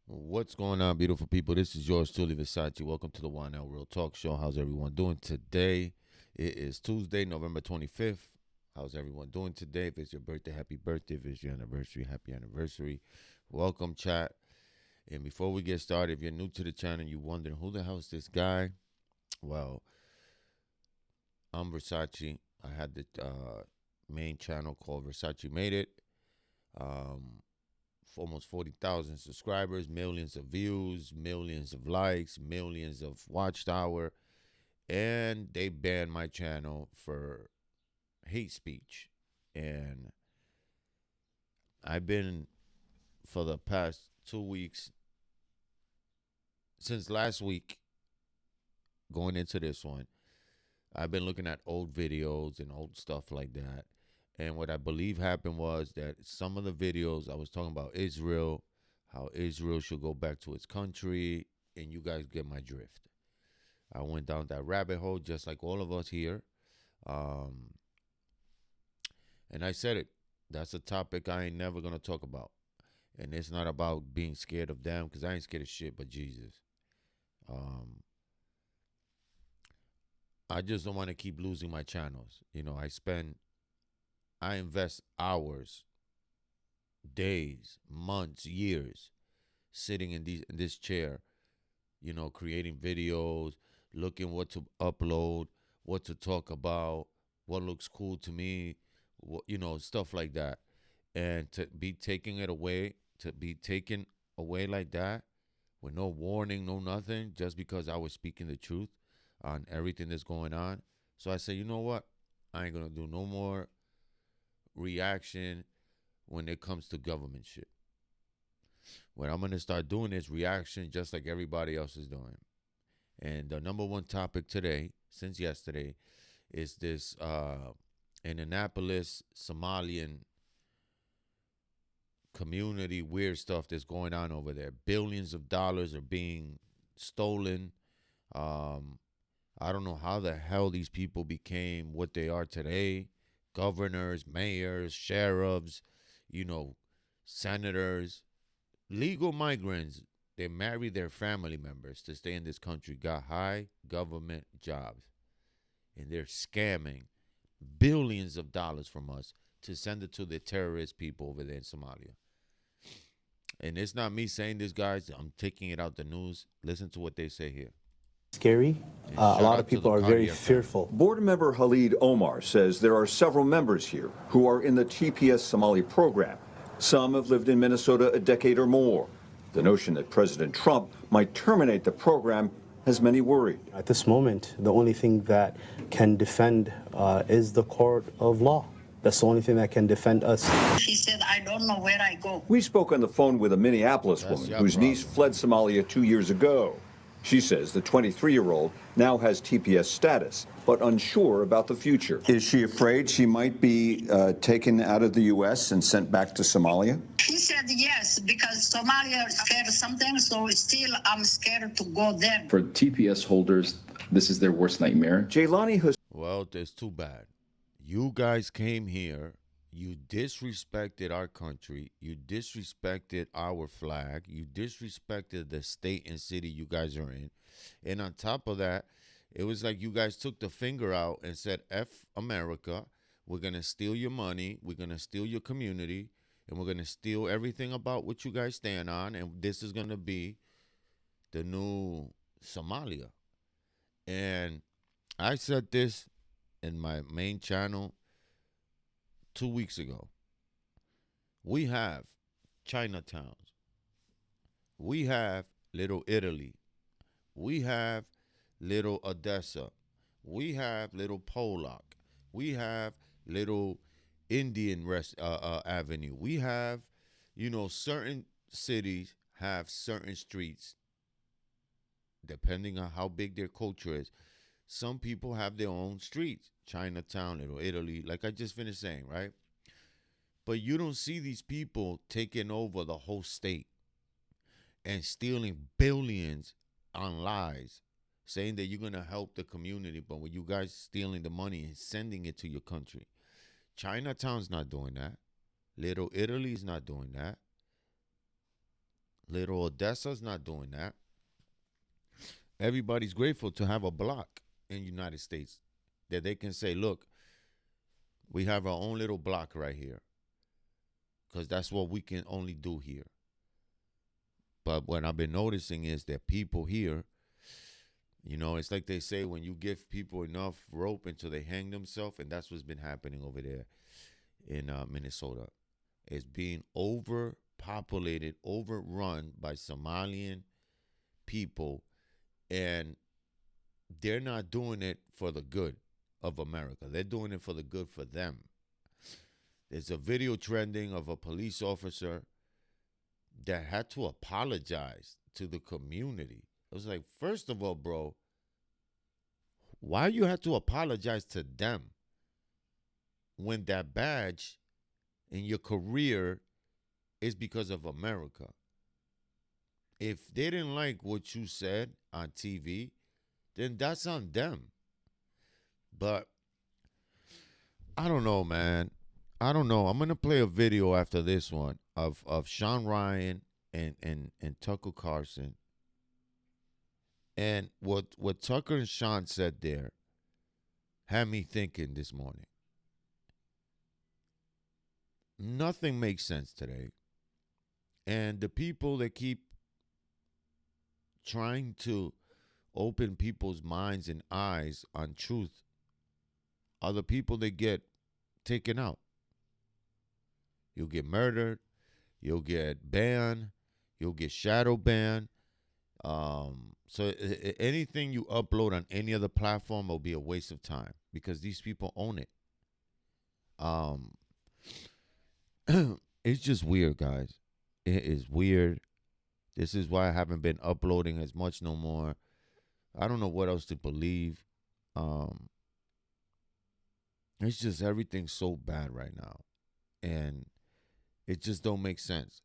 What's going on, beautiful people? This is yours truly, Versace. Welcome to the One L Real Talk Show. How's everyone doing today? It is Tuesday, November 25th. How's everyone doing today? If it's your birthday, happy birthday. If it's your anniversary, happy anniversary. Welcome, chat. And before we get started, if you're new to the channel and you're wondering who the hell is this guy, well, I'm Versace. I had the main channel called Versace Made It. Um, Almost 40,000 subscribers, millions of views, millions of likes, millions of watchtower, and they banned my channel for hate speech. And I've been for the past 2 weeks, since last week, going into this one, I've been looking at old videos and old stuff like that. And what I believe happened was that some of the videos I was talking about Israel, how Israel should go back to its country, and you guys get my drift. I went down that rabbit hole just like all of us here. Um, and I said it. That's a topic I ain't never going to talk about. And it's not about being scared of them because I ain't scared of shit but Jesus. Um, I just don't want to keep losing my channels. I invest hours, days, months, years sitting in this chair, creating videos, looking what to upload, what to talk about, what looks cool to me, stuff like that. And to be taken away like that with no warning, no nothing, just because I was speaking the truth on everything that's going on. So I said, you know what? I ain't gonna do no more reaction when it comes to government shit. What I'm gonna start doing is reaction just like everybody else is doing. And the number one topic today, since yesterday, is this in Annapolis, Somalian community weird stuff that's going on over there. Billions of dollars are being stolen. Um, I don't know how the hell these people became what they are today. Governors, mayors, sheriffs, you know, senators, legal migrants. They marry their family members to stay in this country, got high government jobs, and they're scamming billions of dollars from us to send it to the terrorist people over there in Somalia. And it's not me saying this, guys. I'm taking it out the news. Listen to what they say here. Scary. And A shout lot of out to the people are very Cartier family. fearful. Board member Khalid Omar says there are several members here who are in the TPS Somali program. Some have lived in Minnesota a decade or more. The notion that President Trump might terminate the program has many worried. At this moment, the only thing that can defend is the court of law. That's the only thing that can defend us. She said, I don't know where I go. We spoke on the phone with a Minneapolis That's woman your whose problem. niece fled Somalia 2 years ago. She says the 23-year-old now has TPS status, but unsure about the future. Is she afraid she might be taken out of the U.S. and sent back to Somalia? She said yes, because Somalia is scared of something, so still I'm scared to go there. For TPS holders, this is their worst nightmare. Jaylani Hussein. Well, that's too bad. You guys came here. You disrespected our country. You disrespected our flag. You disrespected the state and city you guys are in. And on top of that, it was like you guys took the finger out and said, F America. We're going to steal your money. We're going to steal your community. And we're going to steal everything about what you guys stand on. And this is going to be the new Somalia. And I said this in my main channel 2 weeks ago. We have Chinatowns. We have Little Italy. We have Little Odessa. We have Little Polak. We have Little Indian Avenue. We have, certain cities have certain streets depending on how big their culture is. Some people have their own streets. Chinatown, Little Italy, like I just finished saying, right? But you don't see these people taking over the whole state and stealing billions on lies, saying that you're going to help the community, but when you guys stealing the money and sending it to your country. Chinatown's not doing that. Little Italy's not doing that. Little Odessa's not doing that. Everybody's grateful to have a block in the United States that they can say, look, we have our own little block right here because that's what we can only do here. But what I've been noticing is that people here, you know, it's like they say when you give people enough rope until they hang themselves, and that's what's been happening over there in Minnesota. It's being overpopulated, overrun by Somalian people, and they're not doing it for the good of America. They're doing it for the good for them. There's a video trending of a police officer that had to apologize to the community. I was like, first of all, bro, why you had to apologize to them when that badge in your career is because of America? If they didn't like what you said on TV, then that's on them. But I don't know, man. I don't know. I'm gonna play a video after this one of Sean Ryan and Tucker Carlson. And what Tucker and Sean said there had me thinking this morning. Nothing makes sense today. And the people that keep trying to open people's minds and eyes on truth are the people that get taken out. You'll get murdered. You'll get banned. You'll get shadow banned. So anything you upload on any other platform will be a waste of time because these people own it. It's just weird, guys. It is weird. This is why I haven't been uploading as much no more. I don't know what else to believe. It's just everything's so bad right now. And it just don't make sense.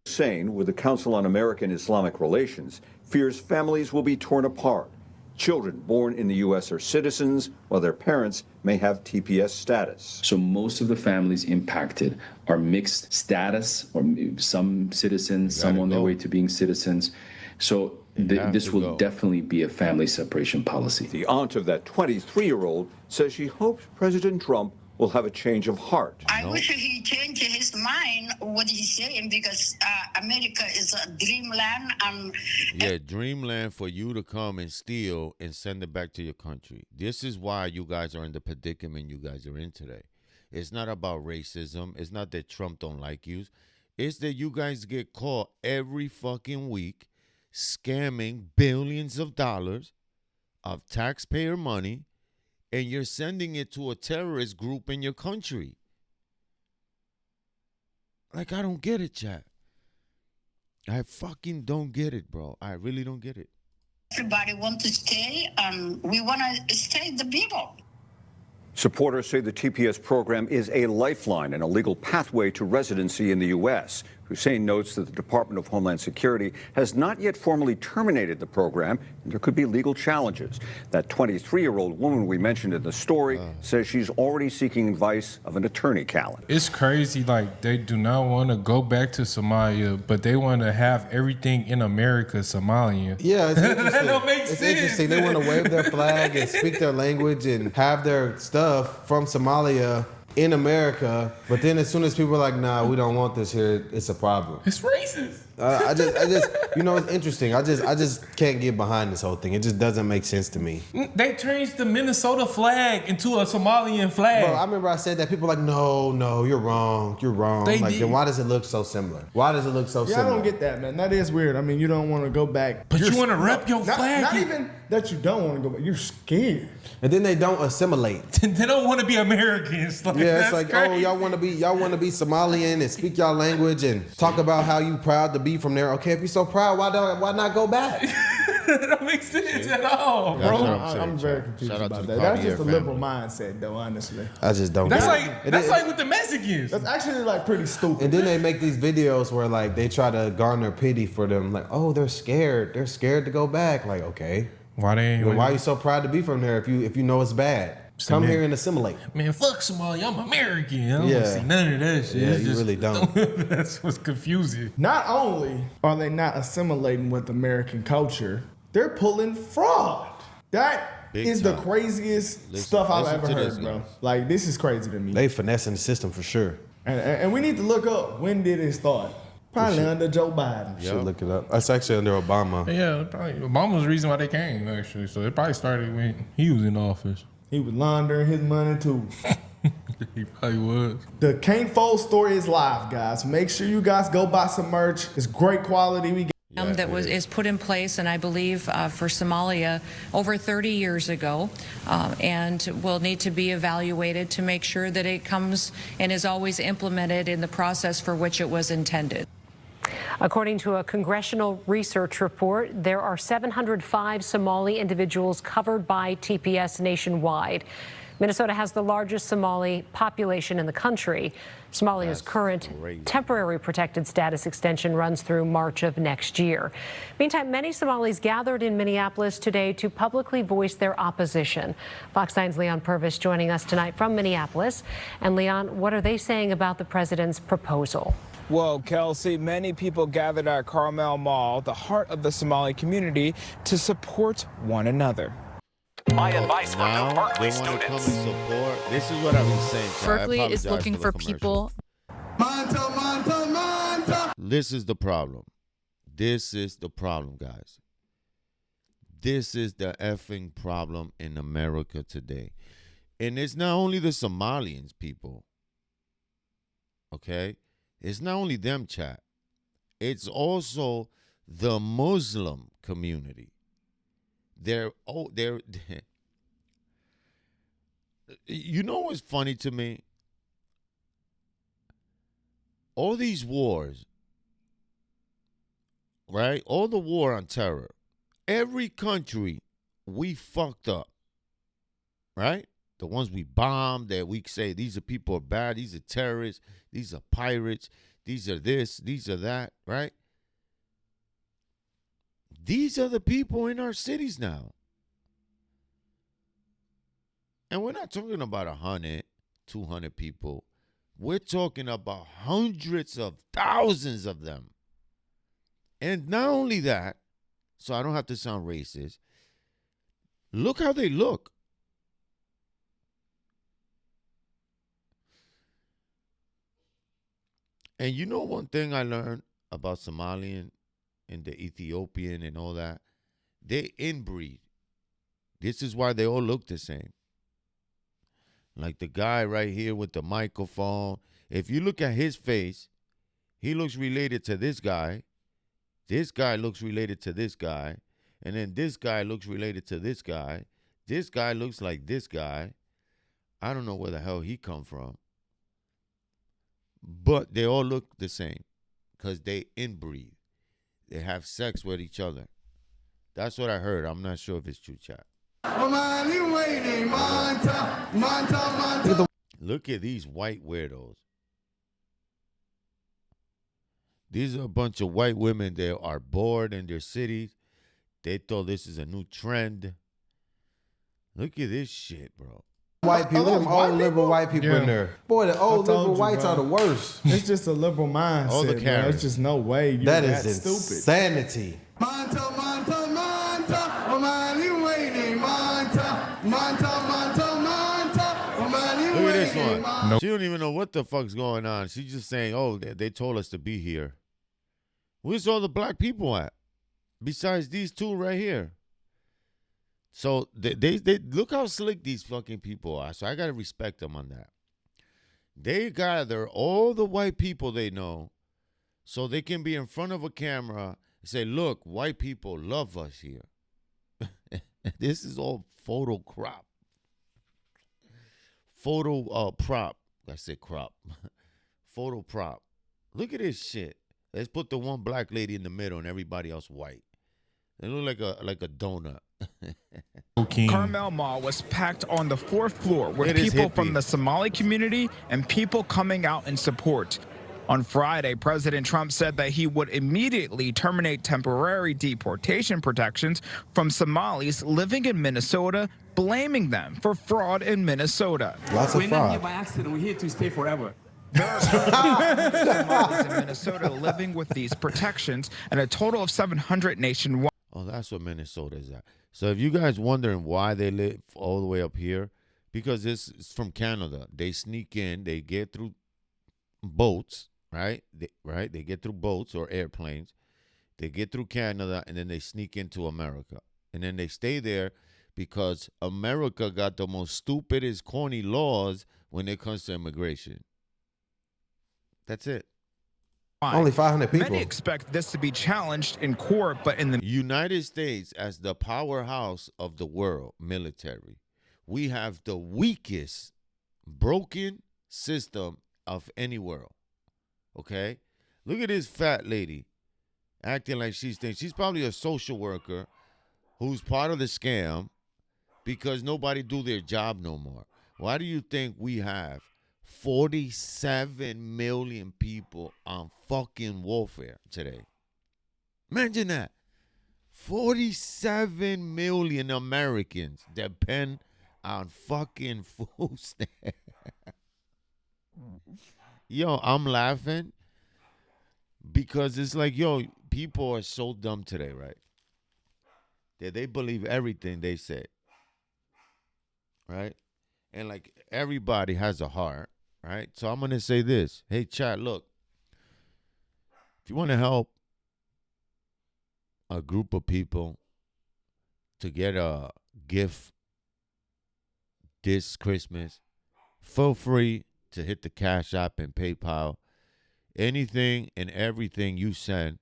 Hussein, with the Council on American Islamic Relations, fears families will be torn apart. Children born in the U.S. are citizens, while their parents may have TPS status. So most of the families impacted are mixed status, or some citizens, some on their way to being citizens. So this will definitely be a family separation policy. The aunt of that 23-year-old says she hopes President Trump will have a change of heart. I wish he changed his mind, what he's saying, because America is a dreamland. Yeah, dreamland for you to come and steal and send it back to your country. This is why you guys are in the predicament you guys are in today. It's not about racism. It's not that Trump don't like you. It's that you guys get caught every fucking week scamming billions of dollars of taxpayer money, and you're sending it to a terrorist group in your country. Like, I don't get it, chat. I fucking don't get it, bro. I really don't get it. Everybody wants to stay, and we want to stay the people. Supporters say the TPS program is a lifeline and a legal pathway to residency in the U.S. Hussein notes that the Department of Homeland Security has not yet formally terminated the program, and there could be legal challenges. That 23-year-old woman we mentioned in the story says she's already seeking advice of an attorney calendar. It's crazy, like, they do not want to go back to Somalia, but they want to have everything in America Somalian. Yeah, it's interesting. That don't make it's sense. interesting. They want to wave their flag and speak their language and have their stuff from Somalia in America, but then as soon as people are like, nah, we don't want this here, it's a problem. It's racist. I just, you know, it's interesting. I just can't get behind this whole thing. It just doesn't make sense to me. They changed the Minnesota flag into a Somalian flag. Bro, I remember I said that. People were like, no, you're wrong. They like, did. then why does it look so similar? Why does it look so Yeah, similar? I don't get that, man. That is weird. I mean, you don't want to go back. But you want to rep your flag. Not even that you don't want to go back. You're scared. And then they don't assimilate. They don't want to be Americans. Like, Yeah, it's that's like, crazy. oh, y'all want to be Somalian and speak y'all language and talk about how you proud to be from there. Okay, if you're so proud, why not go back? That don't make sense at all, That's bro. what I'm saying, I'm very Chad. confused Shout out about to that. the That's Cartier just a family. liberal mindset, though, honestly. I just don't That's get it. like that's like with the Mexicans. That's actually like pretty stupid. And then they make these videos where like they try to garner pity for them, like, oh, they're scared. They're scared to go back. Like, okay, Why they ain't? then why are you so proud to be from there if you know it's bad? Come here and assimilate. Man, fuck Somalia. I'm American. I don't Yeah. see none of that shit. Yeah, It's you just, really don't. That's what's confusing. Not only are they not assimilating with American culture, they're pulling fraud. That Big is time. the craziest Listen- stuff I've listen ever to heard, this, bro. guys. Like, this is crazy to me. They finessing the system for sure. And we need to look up, when did it start? Probably under Joe Biden. Should look it up. That's actually under Obama. Yeah, probably. Obama was the reason why they came, actually. So it probably started when he was in office. He was laundering his money too. He probably was. The Can't Fold story is live, guys. Make sure you guys go buy some merch. It's great quality. We That is put in place, and I believe for Somalia over 30 years ago, and will need to be evaluated to make sure that it comes and is always implemented in the process for which it was intended. According to a congressional research report, there are 705 Somali individuals covered by TPS nationwide. Minnesota has the largest Somali population in the country. Somalia's current temporary protected status extension runs through March of next year. Meantime, many Somalis gathered in Minneapolis today to publicly voice their opposition. Fox 9's Leon Purvis joining us tonight from Minneapolis. And Leon, what are they saying about the president's proposal? Well, Kelsey, many people gathered at Carmel Mall, the heart of the Somali community, to support one another. My advice for Now new Berkeley they want to come and students. support. This is what I've been saying. so I Berkeley is apologize looking the for commercial. people. This is the problem. This is the problem, guys. This is the effing problem in America today. And it's not only the Somalians, people. Okay? It's not only them, chat. It's also the Muslim community. They're you know what's funny to me? All these wars, right? All the war on terror. Every country we fucked up, right? The ones we bombed that we say these are people are bad, these are terrorists, these are pirates, these are this, these are that, right? These are the people in our cities now. And we're not talking about 100, 200 people. We're talking about hundreds of thousands of them. And not only that, so I don't have to sound racist, look how they look. And you know one thing I learned about Somalian and the Ethiopian and all that? They inbreed. This is why they all look the same. Like the guy right here with the microphone. If you look at his face, he looks related to this guy. This guy looks related to this guy. And then this guy looks related to this guy. This guy looks like this guy. I don't know where the hell he come from. But they all look the same because they inbreed. They have sex with each other. That's what I heard. I'm not sure if it's true, chat. Look at these white weirdos. These are a bunch of white women that are bored in their cities. They thought this is a new trend. Look at this shit, bro. White people, them old liberal white people in there. Boy, the old liberal whites are the worst. It's just a liberal mindset. All the bro. Karens. It's just no way you're That that is stupid. insanity. Look at this one. Nope. She don't even know what the fuck's going on. She's just saying, oh, they told us to be here. Where's all the black people at? Besides these two right here. So they look how slick these fucking people are. So I got to respect them on that. They gather all the white people they know so they can be in front of a camera and say, look, white people love us here. This is all photo crop. Photo prop. I said crop. Photo prop. Look at this shit. Let's put the one black lady in the middle and everybody else white. They look like a donut. Carmel Mall was packed on the fourth floor with It is people hippie. from the Somali community and people coming out in support. On Friday, President Trump said that he would immediately terminate temporary deportation protections from Somalis living in Minnesota, blaming them for fraud in Minnesota. Lots of We're not here fraud. by accident. We're here to stay forever. There are Somalis in Minnesota living with these protections, and a total of 700 nationwide. Oh, that's what Minnesota is at. So if you guys wondering why they live all the way up here, because this is from Canada. They sneak in, they get through boats, right? They get through boats or airplanes. They get through Canada, and then they sneak into America. And then they stay there because America got the most stupidest, corny laws when it comes to immigration. That's it. Only 500 people. Many expect this to be challenged in court, but in the United States, as the powerhouse of the world, military, we have the weakest, broken system of any world. Okay? Look at this fat lady acting like she's probably a social worker who's part of the scam because nobody do their job no more. Why do you think we have 47 million people on fucking warfare today? Imagine that. 47 million Americans depend on fucking food stamps. Yo, I'm laughing because it's like, yo, people are so dumb today, right? That they believe everything they say, right? And like everybody has a heart, right? So I'm going to say this. Hey, chat, look. If you want to help a group of people to get a gift this Christmas, feel free to hit the Cash App and PayPal. Anything and everything you send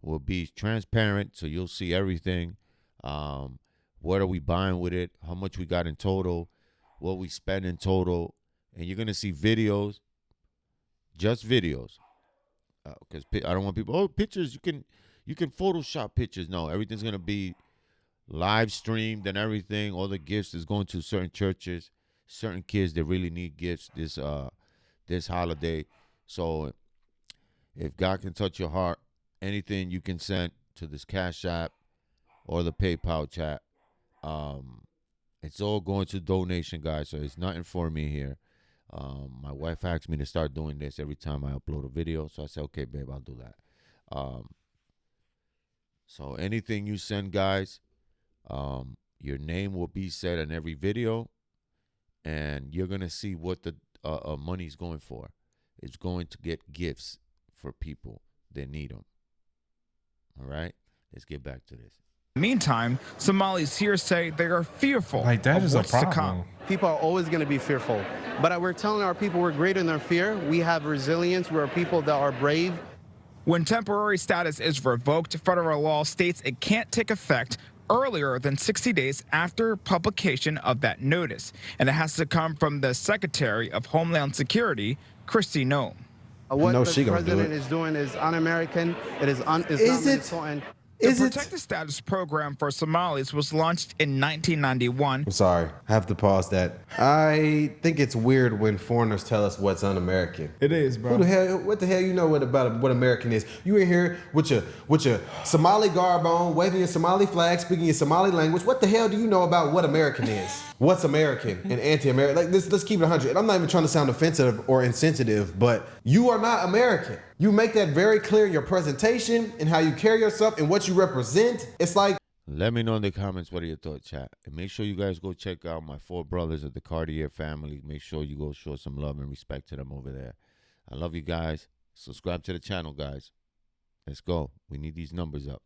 will be transparent, so you'll see everything. What are we buying with it? How much we got in total? What we spend in total? And you're gonna see videos, just videos, because I don't want people. Oh, pictures. You can Photoshop pictures. No, everything's gonna be live streamed and everything. All the gifts is going to certain churches, certain kids that really need gifts this holiday. So if God can touch your heart, anything you can send to this Cash App or the PayPal chat, it's all going to donation, guys. So it's nothing for me here. My wife asked me to start doing this every time I upload a video. So I said, okay, babe, I'll do that. So anything you send, guys, your name will be said in every video, and you're going to see what the money's going for. It's going to get gifts for people that need them. All right? Let's get back to this. meantime, Somalis here say they are fearful Like, that of is a what's to come. problem. People are always going to be fearful. But we're telling our people we're greater than their fear. We have resilience. We're people that are brave. When temporary status is revoked, federal law states it can't take effect earlier than 60 days after publication of that notice. And it has to come from the Secretary of Homeland Security, Kristi Noem. What know the she gonna do president it. is doing is un-American. It is not it? Minnesotan. The Protected Status Program for Somalis was launched in 1991. I'm sorry. I have to pause that. I think it's weird when foreigners tell us what's un-American. It is, bro. What the hell you know what American is? You in here with your Somali garb on, waving your Somali flag, speaking your Somali language. What the hell do you know about what American is? What's American and anti-American? Like let's keep it 100. And I'm not even trying to sound offensive or insensitive, but you are not American. You make that very clear in your presentation and how you carry yourself and what you represent. It's like, Let me know in the comments what are your thoughts, chat. And make sure you guys go check out my 4 brothers of the Cartier family. Make sure you go show some love and respect to them over there. I love you guys. Subscribe to the channel, guys. Let's go. We need these numbers up.